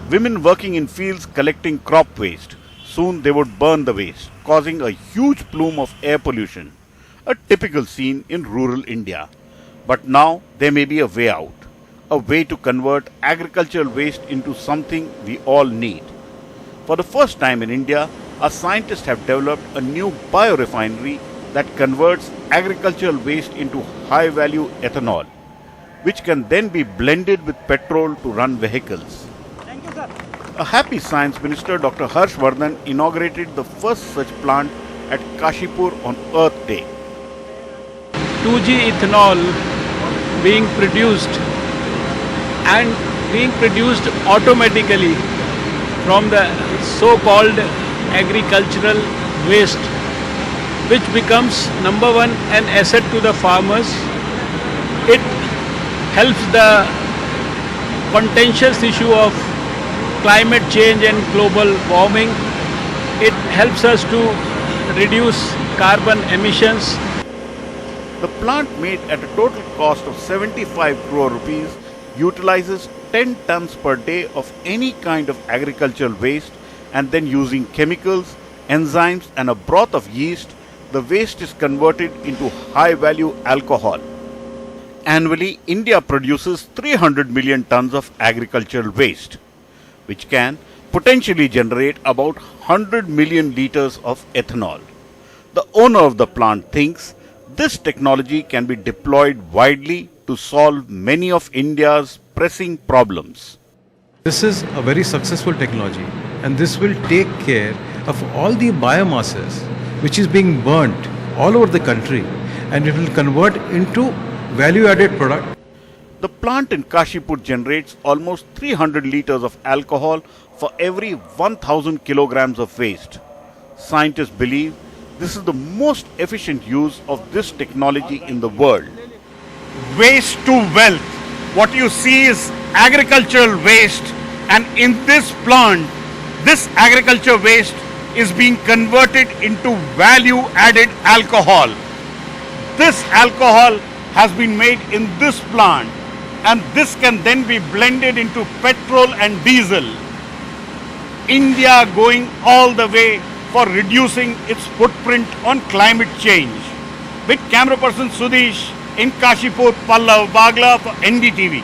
Women working in fields collecting crop waste. Soon they would burn the waste, causing a huge plume of air pollution, a typical scene in rural India. But now there may be a way out, a way to convert agricultural waste into something we all need. For the first time in India, our scientists have developed a new biorefinery that converts agricultural waste into high-value ethanol, which can then be blended with petrol to run vehicles. A happy Science Minister Dr. Harsh Vardhan inaugurated the first such plant at Kashipur on Earth Day. 2G ethanol being produced and being produced automatically from the so-called agricultural waste, which becomes number one an asset to the farmers. It helps the contentious issue of climate change and global warming. It helps us to reduce carbon emissions. The plant, made at a total cost of 75 crore rupees, utilizes 10 tons per day of any kind of agricultural waste, and then using chemicals, enzymes and a broth of yeast, the waste is converted into high-value alcohol. Annually, India produces 300 million tons of agricultural waste, which can potentially generate about 100 million liters of ethanol. The owner of the plant thinks this technology can be deployed widely to solve many of India's pressing problems. This is a very successful technology, and this will take care of all the biomasses which is being burnt all over the country, and it will convert into value-added product. The plant in Kashipur generates almost 300 liters of alcohol for every 1000 kilograms of waste. Scientists believe this is the most efficient use of this technology in the world. Waste to wealth. What you see is agricultural waste, and in this plant, this agriculture waste is being converted into value-added alcohol. This alcohol has been made in this plant, and this can then be blended into petrol and diesel. India going all the way for reducing its footprint on climate change. With camera person Sudesh in Kashipur, Pallav Bagla for NDTV.